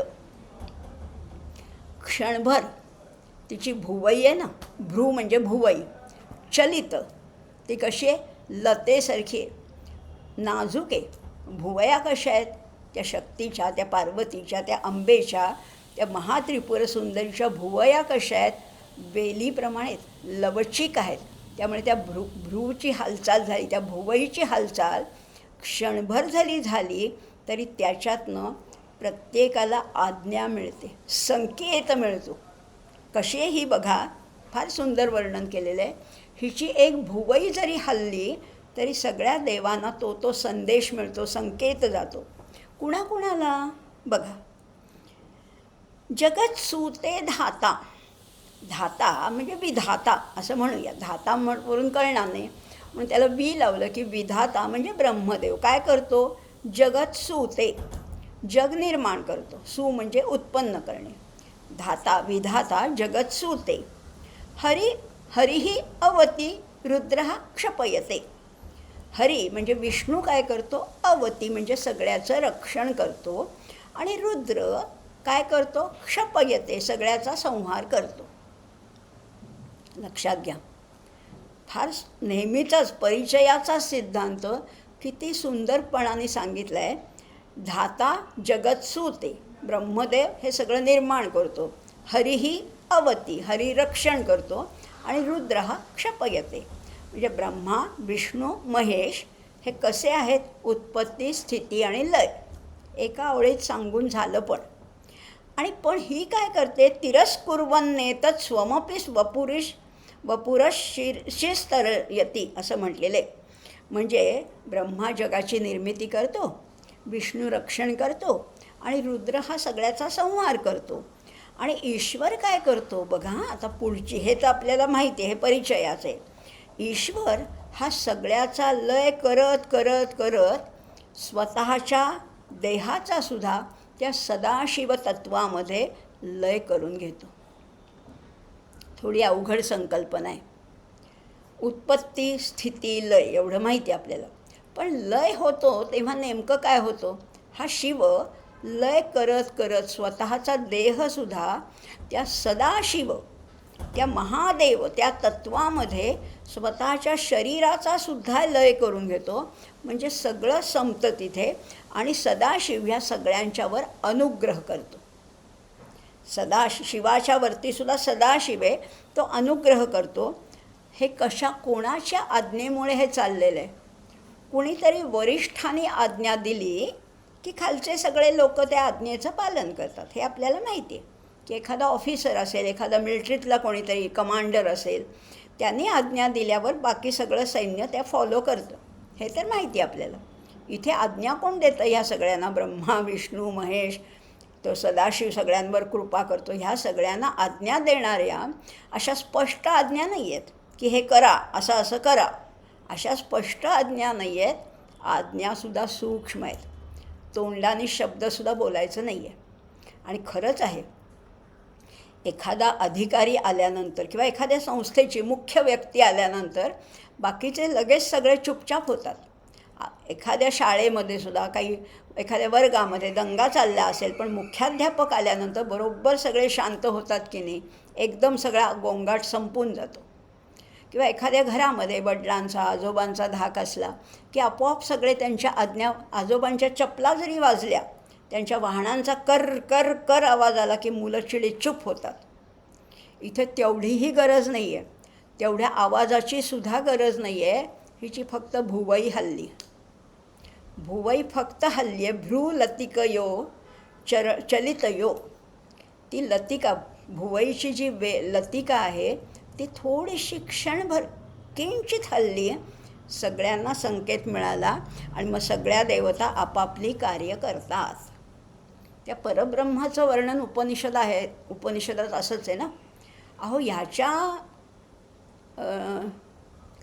क्षणभर तिची भुवई आहे ना, भ्रू म्हणजे भुवई, चलित ती कशी आहे, लतेसारखी आहे, नाजूक आहे. भुवया कशा आहेत, त्या शक्तीच्या, त्या पार्वतीच्या, त्या अंबेच्या, त्या महात्रिपुर सुंदरीच्या भुवया कशा आहेत, वेलीप्रमाणे लवचिक आहेत. त्यामुळे त्या भ्रूची हालचाल झाली, त्या भुवईची हालचाल क्षणभर झाली तरी त्याच्यातनं प्रत्येकाला आज्ञा मिळते, संकेत मिळतो. कशी आहे ही बघा, फार सुंदर वर्णन केलेलं आहे. हिची एक भुवई जरी हलली तरी सगळ्या देवांना तो संदेश मिळतो, संकेत जातो. कुणाकुणाला बघा. जगत्सूते धाता, धाता म्हणजे विधाता असं म्हणूया. धाता वरून कळणार नाही म्हणून त्याला वी लावलं की विधाता म्हणजे ब्रह्मदेव. काय करतो, जगत्सूते, जग निर्माण करतो. सु म्हणजे उत्पन्न करणे. धाता विधाता जगत्सूते हरिही अवती रुद्र क्षपयते. हरी म्हणजे विष्णू काय करतो, अवती म्हणजे सगळ्याचं रक्षण करतो, आणि रुद्र काय करतो, क्षपयते सगळ्याचा संहार करतो. लक्षात घ्या, फार नेहमीचाच परिचयाचा सिद्धांत किती सुंदरपणाने सांगितलं आहे. धाता जगत्सूते, ब्रह्मदेव हे सगळं निर्माण करतो. हरिही अवती, हरी रक्षण करतो, आणि रुद्र हा क्षपयते. म्हणजे ब्रह्मा विष्णू महेश हे कसे आहेत, उत्पत्ती स्थिती आणि लय, एका ओळीत सांगून झालं. पण ही काय करते, तिरस्कुर्वन्नेतत् स्वमपि वपुरशिस्तरयति असं म्हटलेलं आहे. म्हणजे ब्रह्मा जगाची निर्मिती करतो, विष्णू रक्षण करतो, आणि रुद्र हा सगळ्याचा संहार करतो. आणि ईश्वर काय करतो बघा, आता पुढची हे तर आपल्याला माहिती आहे, हे परिचयाचं आहे. ईश्वर हा सगळ्याचा लय करत करत करत स्वतःच्या देहाचा सुद्धा त्या सदाशिव तत्वामध्ये लय करून घेतो. थोडी अवघड संकल्पना आहे. उत्पत्ती स्थिती लय एवढं माहिती आहे आपल्याला, पण लय होतो तेव्हा नेमकं काय होतं, हा शिव लय करत करत स्वतःचा देहसुद्धा त्या सदाशिव, त्या महादेव, त्या तत्वामध्ये स्वतःच्या शरीराचा सुद्धा लय करून घेतो. म्हणजे सगळं संपतं तिथे, आणि सदाशिव ह्या सगळ्यांच्यावर अनुग्रह करतो. शिवाच्या वरतीसुद्धा सदाशिव आहे, तो अनुग्रह करतो. हे कोणाच्या आज्ञेमुळे हे चाललेलं आहे. कुणीतरी वरिष्ठांनी आज्ञा दिली की खालचे सगळे लोक त्या आज्ञेचं पालन करतात. हे आपल्याला माहिती आहे की एखादा ऑफिसर असेल, एखादा मिलिटरीतला कोणीतरी कमांडर असेल, त्यांनी आज्ञा दिल्यावर बाकी सगळं सैन्य त्या फॉलो करतं. हे तर माहिती आहे आपल्याला. इथे आज्ञा कोण देतं ह्या सगळ्यांना, ब्रह्मा विष्णू महेश, तो सदाशिव सगळ्यांवर कृपा करतो. ह्या सगळ्यांना आज्ञा देणाऱ्या अशा स्पष्ट आज्ञा नाही आहेत की हे करा, असं असं करा, अशा स्पष्ट आज्ञा नाही आहेत. आज्ञासुद्धा सूक्ष्म आहेत, तोंडाने शब्दसुद्धा बोलायचं नाही आहे. आणि खरंच आहे, एखादा अधिकारी आल्यानंतर किंवा एखाद्या संस्थेची मुख्य व्यक्ती आल्यानंतर बाकीचे लगेच सगळे चुपचाप होतात. एखाद्या शाळेमध्ये सुद्धा काही एखाद्या वर्गामध्ये दंगा चालला असेल, पण मुख्याध्यापक आल्यानंतर बरोबर सगळे शांत होतात की नाही, एकदम सगळा गोंगाट संपून जातो. किंवा एखाद्या घरामध्ये वडिलांचा आजोबांचा धाक असला की आपोआप सगळे त्यांच्या आज्ञा, आजोबांच्या चपला जरी वाजल्या, त्यांच्या वाहनांचा कर कर कर आवाज आला की मुलं चिडीचूप होतात. इथे तेवढीही गरज नाही आहे, तेवढ्या आवाजाची सुद्धा गरज नाही आहे. हिची फक्त भुवई हल्ली, भुवई फक्त हल्ली आहे. भ्रू लतिकयो चलितयो, ती लतिका, भुवईची जी लतिका आहे ती थोडीशी क्षणभर किंचित हल्ली आहे. सगळ्यांना संकेत मिळाला, आणि मग सगळ्या देवता आपापली कार्य करतात. त्या परब्रह्माचं वर्णन उपनिषद आहे, उपनिषदात असंच आहे ना. अहो ह्याच्या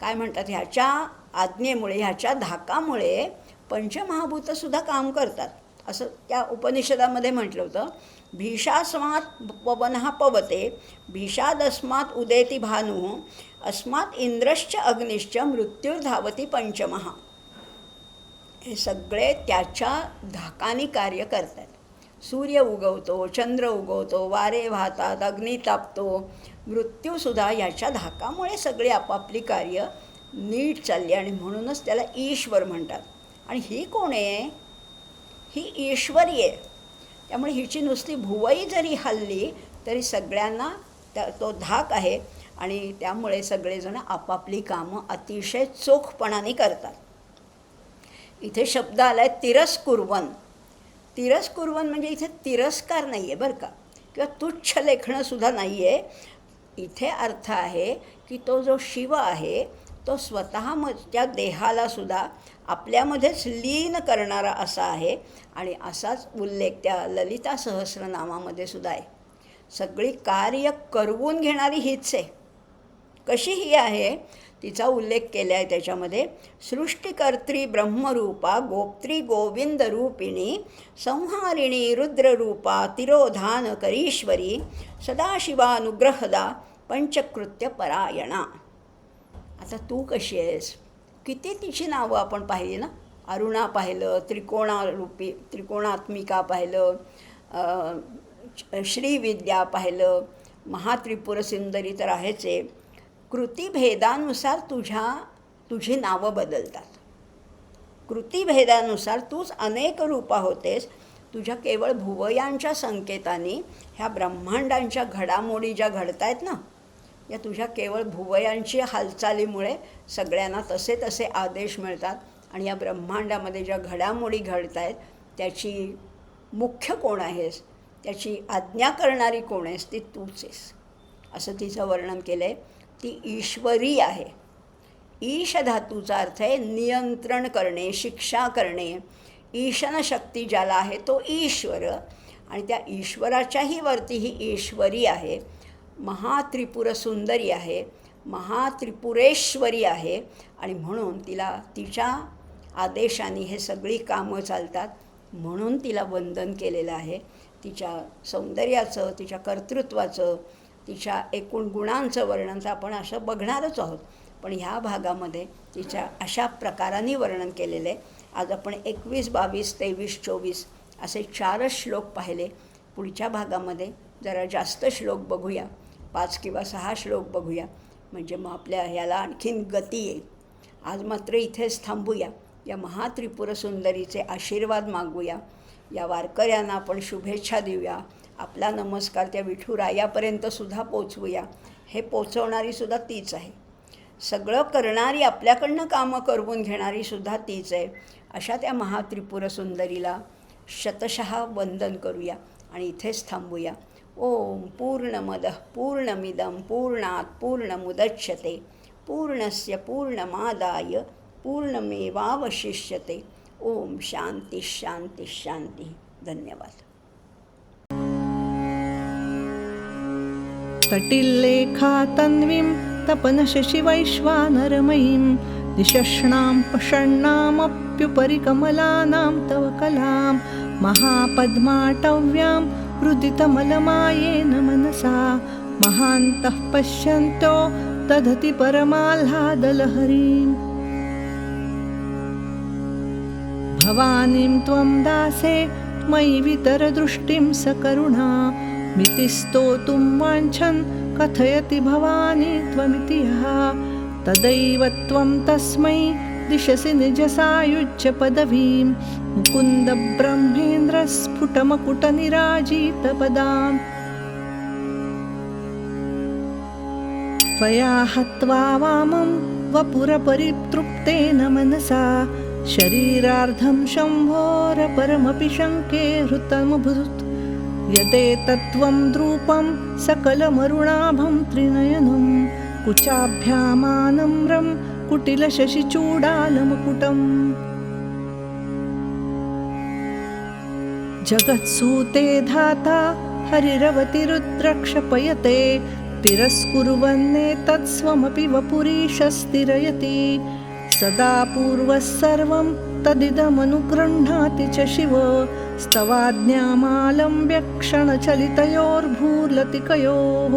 काय म्हणतात, ह्याच्या आज्ञेमुळे, ह्याच्या धाकामुळे पंचमहाभूतंसुद्धा काम करतात. असं त्या उपनिषदामध्ये म्हटलं होतं. भीषास्मात् पवनः पवते, भीषादस्मात् उदेति भानुः, अस्मात् इंद्रश्च अग्निश्च मृत्युर्धावती पंचमः. हे सगळे त्याच्या धाकाने कार्य करतात. सूर्य उगवतो, चंद्र उगवतो, वारे वाहतात, अग्नी तापतो, मृत्यूसुद्धा ह्याच्या धाकामुळे सगळे आपापली कार्य नीट चालली. आणि म्हणूनच त्याला ईश्वर म्हणतात. आणि ही कोण आहे, ही ईश्वरी आहे. त्यामुळे हिची नुसती भुवई जरी हल्ली तरी सगळ्यांना तो धाक आहे, आणि त्यामुळे सगळेजण आपापली कामं अतिशय चोखपणाने करतात. इथे शब्द आला आहे तिरस्कुर्वन. तिरस्कुर्वन म्हणजे इथे तिरस्कार नाही आहे बरं का, किंवा तुच्छ लेखणंसुद्धा नाही आहे. इथे अर्थ आहे की तो जो शिव आहे तो स्वतः त्या देहालासुद्धा आपल्यामध्येच लीन करणारा असा आहे. आणि असाच उल्लेख त्या ललिता सहस्रनामामध्ये सुद्धा आहे. सगळी कार्य करवून घेणारी हीच आहे. कशी ही आहे तिचा उल्लेख केला आहे त्याच्यामध्ये. सृष्टिकर्त्री ब्रह्मरूपा गोप्त्री गोविंदरूपिणी संहारिणी रुद्ररूपा तिरोधान करीश्वरी सदाशिवानुग्रहदा पंचकृत्य परायणा. आता तू कशी आहेस? किती तिची नावं आपण पाहिली ना. अरुणा पाहिलं, त्रिकोणात्मिका पाहिलं, श्रीविद्या पाहिलं, महात्रिपुरसुंदरी तर आहेच आहे. कृतिभेदानुसार तुझी नावं बदलतात. कृतिभेदानुसार तूच अनेक रूपा होतेस. तुझ्या केवळ भुवयांच्या संकेताने ह्या ब्रह्मांडांच्या घडामोडी ज्या घडत आहेत ना, या तुझ्या केवळ भुवयांची हालचालीमुळे सगळ्यांना तसे तसे आदेश मिळतात. आणि या ब्रह्मांडामध्ये ज्या घडामोडी घडत आहेत त्याची मुख्य कोण आहेस, त्याची आज्ञा करणारी कोण आहेस, ती तूच आहेस असं तिचं वर्णन केलं आहे. ती ईश्वरी आहे. ईश धातूचा अर्थ आहे नियंत्रण करणे, शिक्षा करणे. ईशन शक्ती ज्याला आहे तो ईश्वर, आणि त्या ईश्वराच्याही वरती ही ईश्वरी आहे. महात्रिपुरसुंदरी आहे, महात्रिपुरेश्वरी आहे, आणि म्हणून तिला तिच्या आदेशाने हे सगळी कामं चालतात. म्हणून तिला वंदन केलेलं आहे. तिच्या सौंदर्याचं, तिच्या कर्तृत्वाचं, तिच्या एकूण गुणांचं वर्णन तर आपण असं बघणारच आहोत. पण ह्या भागामध्ये तिच्या अशा प्रकाराने वर्णन केलेलं आहे. आज आपण 21, 22, 23, 24 असे 4 श्लोक पाहिले. पुढच्या भागामध्ये जरा जास्त श्लोक बघूया, 5 किंवा 6 श्लोक बघूया, म्हणजे मग आपल्या ह्याला आणखीन गती येईल. आज मात्र इथेच थांबूया. या महात्रिपुरसुंदरीचे आशीर्वाद मागूया. या वारकऱ्यांना आपण शुभेच्छा देऊया. आपला नमस्कार त्या विठुरायापर्यंत सुद्धा पोचवूया. हे पोचवणारी सुद्धा तीच आहे. सगळं करणारी, आपल्याकडनं कामं करवून घेणारी सुद्धा तीच आहे. अशा त्या महात्रिपुरसुंदरीला शतशः वंदन करूया आणि इथेच थांबूया. ओम पूर्णमदः पूर्णमिदं पूर्णात् पूर्णमुदच्यते पूर्णस्य पूर्णमादाय पूर्णमेवावशिष्यते. ओम शांती शांती शांती. धन्यवाद. तटिल्लेखा तन्वीं तपनशशिवैश्वानरमयीं दिशष्णां पषण्णामप्युपरि कमलानां तव कलां महापद्माटव्यां हृदितमलमायेन मनसा महान्तः पश्यन्तो दधति परमाह्लादलहरीं. भवानीं त्वं दासे मयि वितरदृष्टिं सकरुणा मितिस्तोतुं वाञ्छन् कथयति भवानी त्वमिति यः तदैव त्वं तस्मै दिशसि निजसायुज्यपदवीं मुकुन्दब्रह्मेन्द्रस्फुटमकुटनिराजितपदाम्. त्वया हत्वा वामं वपुरपरितृप्तेन मनसा शरीरार्धं शम्भोरपरमपि शङ्के हृतमभूत्. यदेतत्त्वं द्रूपं सकलमरुणाभं त्रिनयनं कुचाभ्यामानम्रं कुटिलशशिचूडालमुकुटम्. जगत्सूते धाता हरिरवतिरुद्रक्षपयते तिरस्कुर्वन्नेतत्स्वमपि वपुरीशस्तिरयति. सदा पूर्वः सर्वं तदिदमनुगृह्णाति च शिव स्तवाज्ञामालम्ब्य क्षणचलितयोर्भूर्लतिकयोः.